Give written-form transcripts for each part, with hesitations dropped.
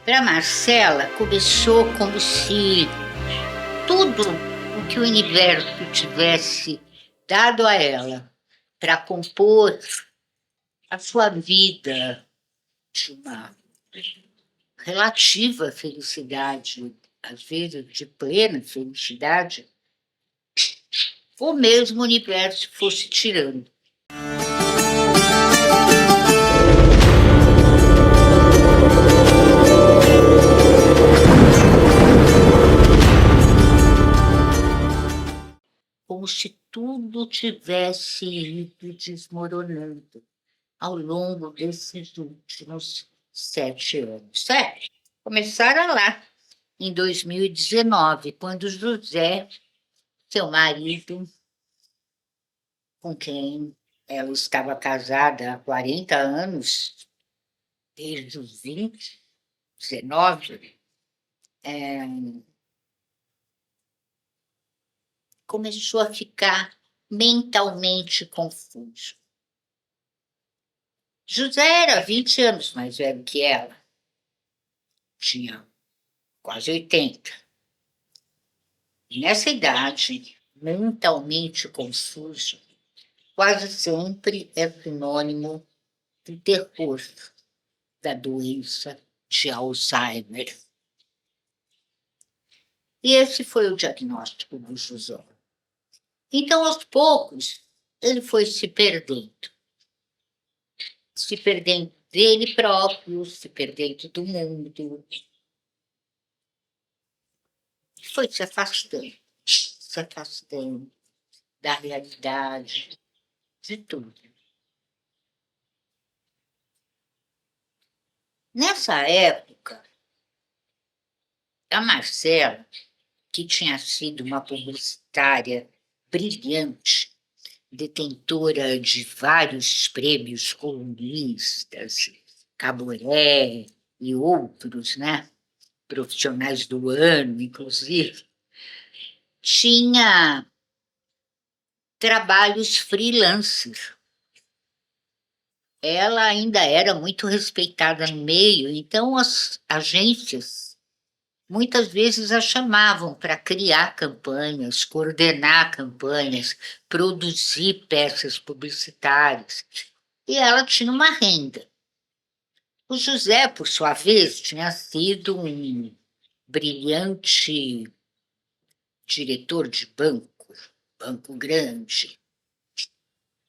Para Marcela, começou como se tudo o que o universo tivesse dado a ela para compor a sua vida de uma relativa felicidade, às vezes de plena felicidade, o mesmo universo fosse tirando. Como se tudo tivesse ido desmoronando ao longo desses últimos 7 anos. Começaram lá, em 2019, quando José, seu marido, com quem ela estava casada há 40 anos, desde os 20, 19, começou a ficar mentalmente confuso. José era 20 anos mais velho que ela, tinha quase 80. E nessa idade, mentalmente confuso, quase sempre é sinônimo de terror da doença de Alzheimer. E esse foi o diagnóstico do José. Então, aos poucos, ele foi se perdendo dele próprio, se perdendo do mundo. Foi se afastando da realidade, de tudo. Nessa época, a Marcela, que tinha sido uma publicitária brilhante, detentora de vários prêmios colunistas, Caboré e outros, né? Profissionais do ano, inclusive, tinha trabalhos freelancer. Ela ainda era muito respeitada no meio, então as agências muitas vezes a chamavam para criar campanhas, coordenar campanhas, produzir peças publicitárias. E ela tinha uma renda. O José, por sua vez, tinha sido um brilhante diretor de banco grande,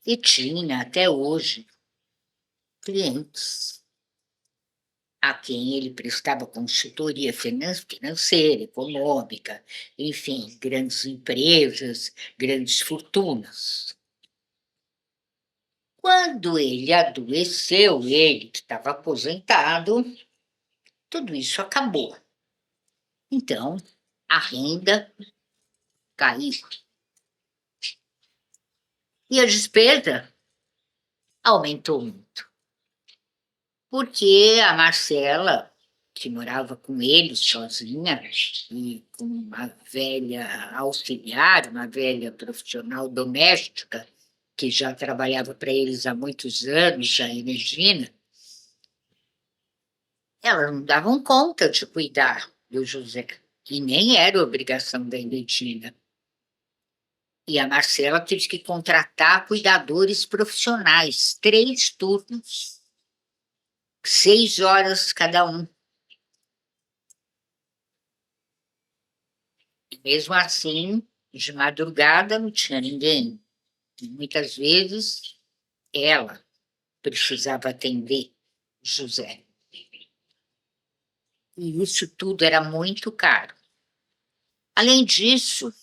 e tinha até hoje clientes a quem ele prestava consultoria financeira, econômica, enfim, grandes empresas, grandes fortunas. Quando ele adoeceu, ele que estava aposentado, tudo isso acabou. Então, a renda caiu. E a despesa aumentou muito. Porque a Marcela, que morava com ele sozinha, e com uma velha auxiliar, uma velha profissional doméstica, que já trabalhava para eles há muitos anos, a Regina, elas não davam conta de cuidar do José, e nem era obrigação da Regina. E a Marcela teve que contratar cuidadores profissionais, 3 turnos, 6 horas cada um. E mesmo assim, de madrugada não tinha ninguém. E muitas vezes ela precisava atender José. E isso tudo era muito caro. Além disso,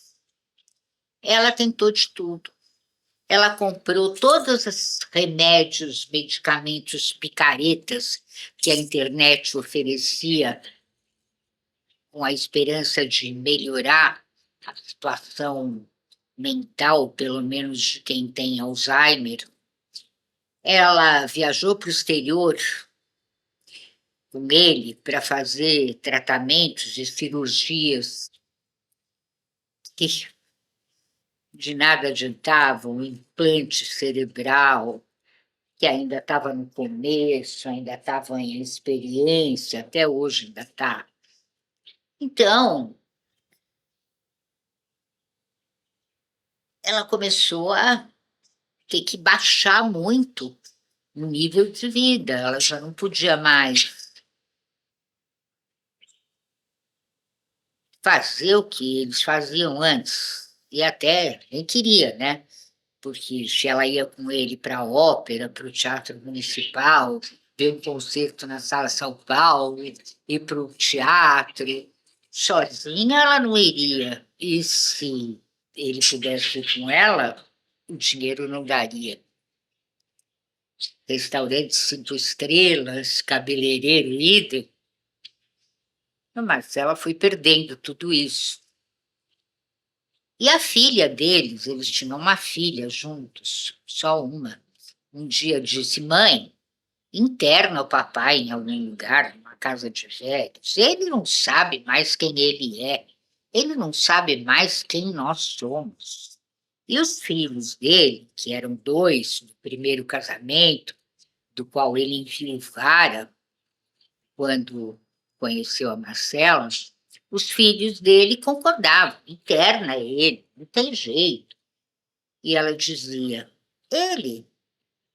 ela tentou de tudo. Ela comprou todos os remédios, medicamentos, picaretas que a internet oferecia com a esperança de melhorar a situação mental, pelo menos de quem tem Alzheimer. Ela viajou para o exterior com ele para fazer tratamentos e cirurgias que de nada adiantavam, um implante cerebral, que ainda estava no começo, ainda estava em experiência, até hoje ainda está. Então, ela começou a ter que baixar muito o nível de vida, ela já não podia mais fazer o que eles faziam antes, e até nem queria, né, porque se ela ia com ele para a ópera, para o Teatro Municipal, ver um concerto na Sala São Paulo, ir para o teatro, sozinha ela não iria. E se ele pudesse ir com ela, o dinheiro não daria. Restaurante 5 estrelas, cabeleireiro líder. A Marcela foi perdendo tudo isso. E a filha deles, eles tinham uma filha juntos, só uma. Um dia disse: mãe, interna o papai em algum lugar, numa casa de velhos. Ele não sabe mais quem ele é. Ele não sabe mais quem nós somos. E os filhos dele, que eram 2 do primeiro casamento, do qual ele enviuvara quando conheceu a Marcela, os filhos dele concordavam, interna ele, não tem jeito. E ela dizia: ele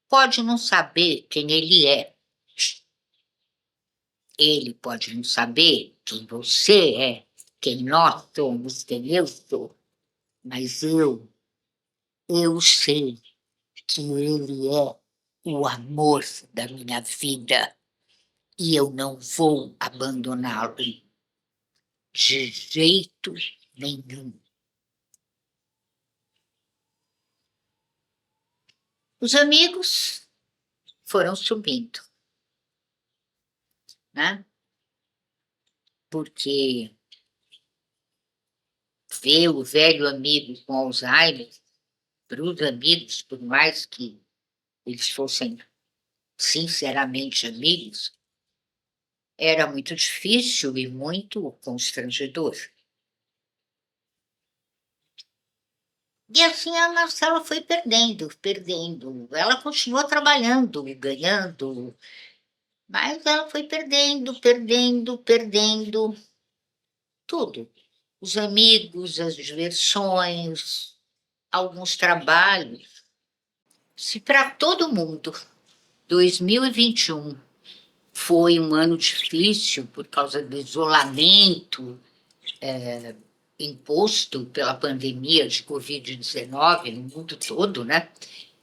pode não saber quem ele é. Ele pode não saber quem você é, quem nós somos, quem eu sou. Mas eu sei que ele é o amor da minha vida e eu não vou abandoná-lo de jeito nenhum. Os amigos foram subindo, né? Porque ver o velho amigo com Alzheimer, para os amigos, por mais que eles fossem sinceramente amigos, era muito difícil e muito constrangedor. E assim a Marcela foi perdendo, perdendo. Ela continuou trabalhando e ganhando, mas ela foi perdendo, perdendo, perdendo tudo. Os amigos, as diversões, alguns trabalhos. Se para todo mundo 2021 foi um ano difícil por causa do isolamento imposto pela pandemia de Covid-19 no mundo todo, né?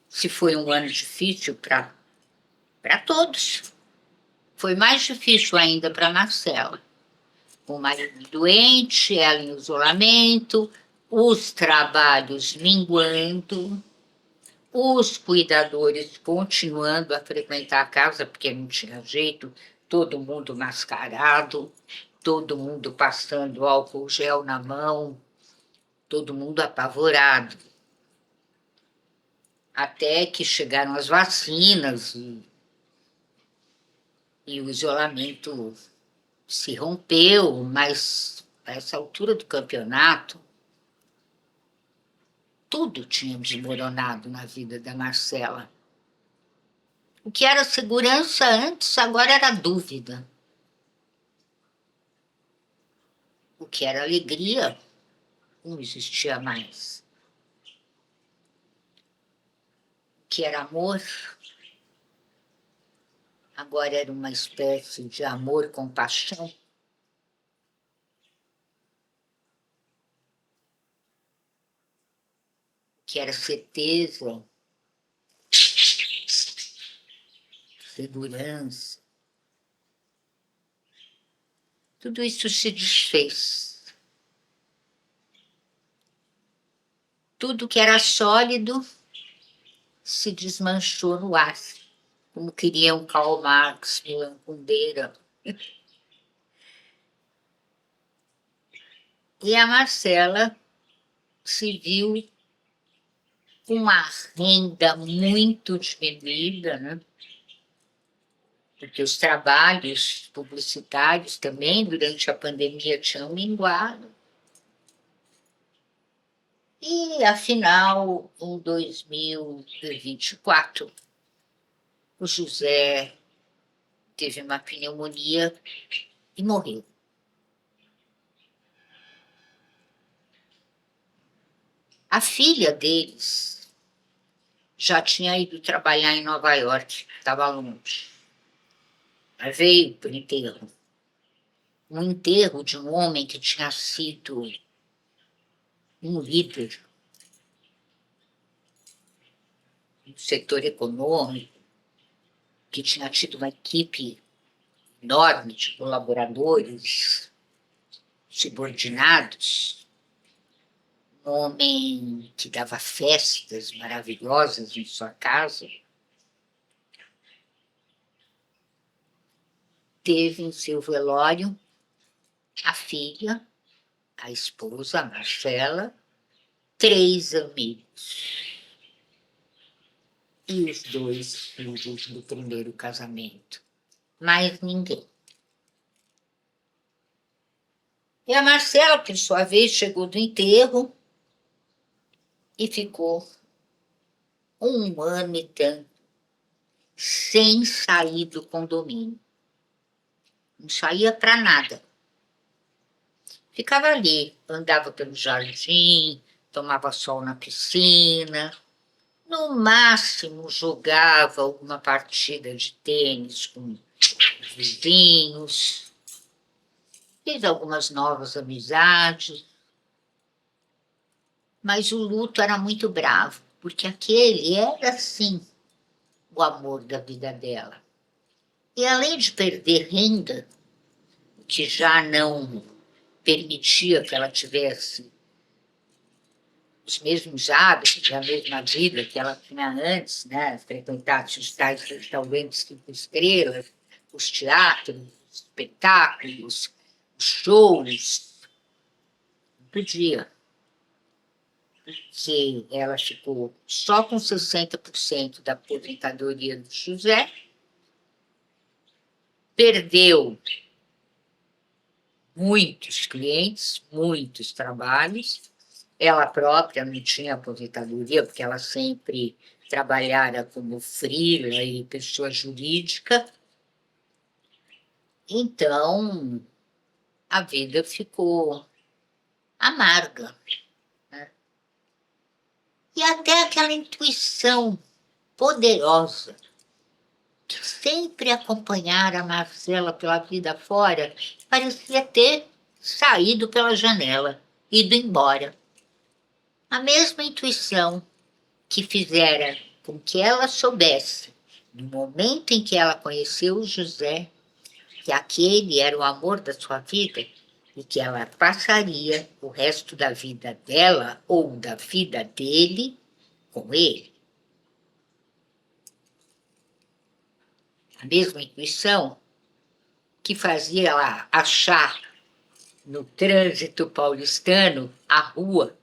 Se foi um ano difícil para todos, foi mais difícil ainda para Marcela. O marido doente, ela em isolamento, os trabalhos minguando, os cuidadores continuando a frequentar a casa, porque não tinha jeito, todo mundo mascarado, todo mundo passando álcool gel na mão, todo mundo apavorado. Até que chegaram as vacinas e o isolamento se rompeu, mas a essa altura do campeonato, tudo tinha desmoronado na vida da Marcela. O que era segurança antes, agora era dúvida. O que era alegria, não existia mais. O que era amor, agora era uma espécie de amor com paixão. Que era certeza, segurança. Tudo isso se desfez. Tudo que era sólido se desmanchou no ar, como queriam Karl Marx, Milan Kundera. E a Marcela se viu com uma renda muito diminuída, né? Porque os trabalhos publicitários também, durante a pandemia, tinham minguado. E, afinal, em 2024, o José teve uma pneumonia e morreu. A filha deles já tinha ido trabalhar em Nova York, estava longe. Ela veio para o enterro. Um enterro de um homem que tinha sido um líder no setor econômico, que tinha tido uma equipe enorme de colaboradores subordinados, um homem que dava festas maravilhosas em sua casa, teve em seu velório a filha, a esposa, a Marcela, 3 amigos. E os 2 filhos do primeiro casamento. Mais ninguém. E a Marcela, por sua vez, chegou do enterro e ficou 1 ano e tanto sem sair do condomínio. Não saía para nada. Ficava ali, andava pelo jardim, tomava sol na piscina, no máximo jogava alguma partida de tênis com os vizinhos, fez algumas novas amizades, mas o luto era muito bravo, porque aquele era, sim, o amor da vida dela. E além de perder renda, que já não permitia que ela tivesse os mesmos hábitos, a mesma vida que ela tinha antes, né? Frequentar os tais restaurantes 5 estrelas, os teatros, os espetáculos, os shows. Não podia. Porque ela ficou só com 60% da aposentadoria do José, perdeu muitos clientes, muitos trabalhos. Ela própria não tinha aposentadoria, porque ela sempre trabalhara como freela e pessoa jurídica. Então, a vida ficou amarga, né? E até aquela intuição poderosa que sempre acompanhara a Marcela pela vida fora parecia ter saído pela janela, ido embora. A mesma intuição que fizera com que ela soubesse, no momento em que ela conheceu o José, que aquele era o amor da sua vida e que ela passaria o resto da vida dela ou da vida dele com ele. A mesma intuição que fazia ela achar no trânsito paulistano a rua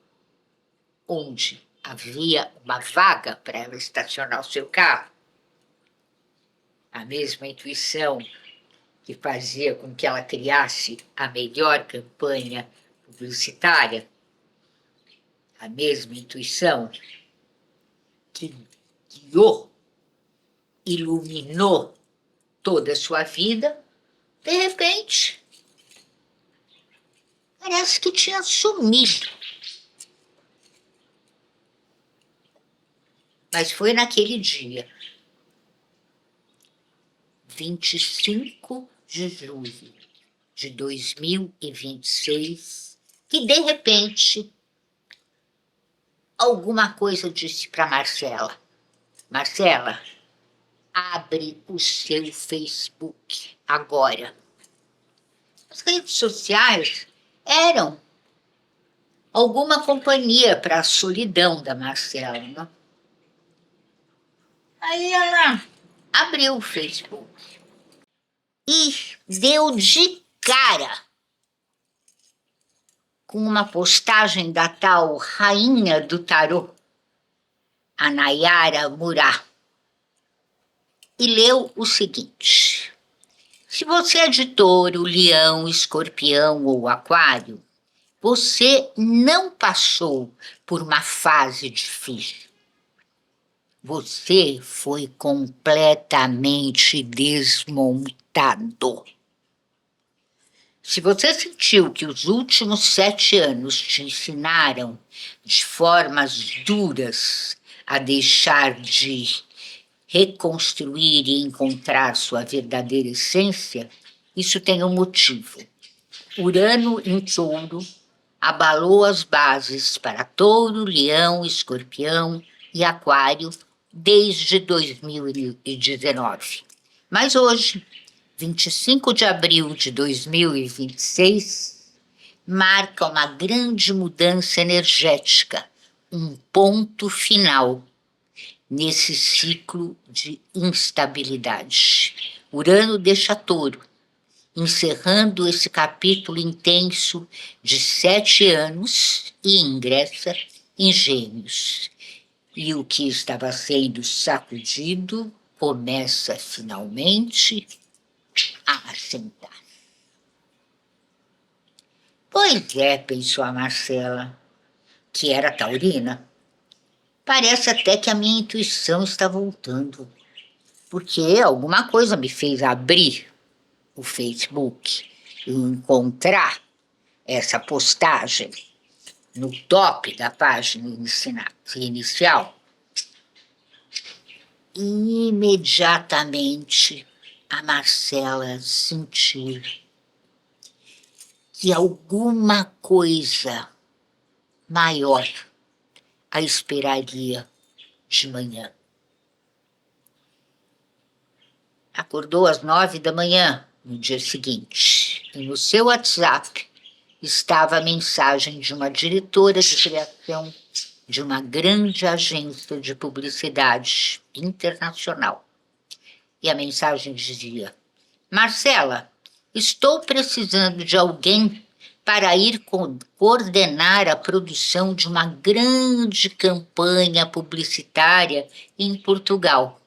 onde havia uma vaga para ela estacionar o seu carro. A mesma intuição que fazia com que ela criasse a melhor campanha publicitária, a mesma intuição que guiou, iluminou toda a sua vida, de repente, parece que tinha sumido. Mas foi naquele dia, 25 de julho de 2026, que de repente alguma coisa disse para Marcela: Marcela, abre o seu Facebook agora. As redes sociais eram alguma companhia para a solidão da Marcela, né? Aí ela abriu o Facebook e deu de cara com uma postagem da tal rainha do tarô, a Nayara Murá, e leu o seguinte: se você é de touro, leão, escorpião ou aquário, você não passou por uma fase difícil. Você foi completamente desmontado. Se você sentiu que os últimos 7 anos te ensinaram de formas duras a deixar de reconstruir e encontrar sua verdadeira essência, isso tem um motivo. Urano em Touro abalou as bases para Touro, Leão, Escorpião e Aquário desde 2019. Mas hoje, 25 de abril de 2026, marca uma grande mudança energética, um ponto final nesse ciclo de instabilidade. Urano deixa Touro, encerrando esse capítulo intenso de 7 anos e ingressa em Gêmeos. E o que estava sendo sacudido começa finalmente a assentar. Pois é, pensou a Marcela, que era taurina. Parece até que a minha intuição está voltando, porque alguma coisa me fez abrir o Facebook e encontrar essa postagem no top da página inicial. E imediatamente a Marcela sentiu que alguma coisa maior a esperaria de manhã. Acordou às 9 da manhã, no dia seguinte, e no seu WhatsApp estava a mensagem de uma diretora de criação de uma grande agência de publicidade internacional. E a mensagem dizia: Marcela, estou precisando de alguém para ir coordenar a produção de uma grande campanha publicitária em Portugal,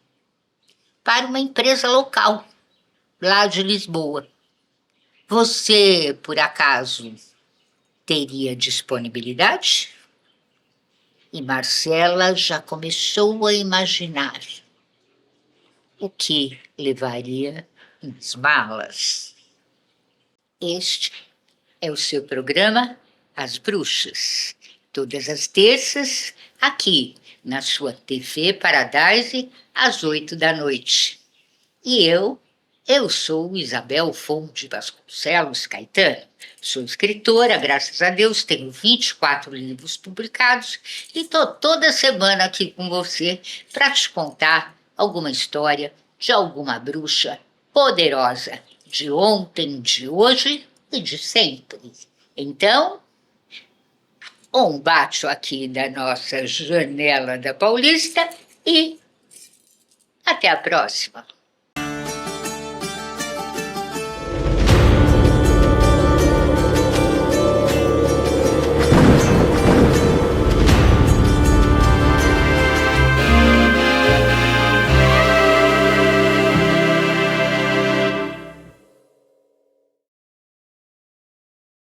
para uma empresa local, lá de Lisboa. Você, por acaso, teria disponibilidade? E Marcela já começou a imaginar o que levaria nas malas. Este é o seu programa As Bruxas, todas as terças, aqui na sua TV Paradise, às 8 da noite. E eu sou Isabel Fonte Vasconcelos Caetano. Sou escritora, graças a Deus, tenho 24 livros publicados e estou toda semana aqui com você para te contar alguma história de alguma bruxa poderosa de ontem, de hoje e de sempre. Então, um bate aqui da nossa janela da Paulista e até a próxima.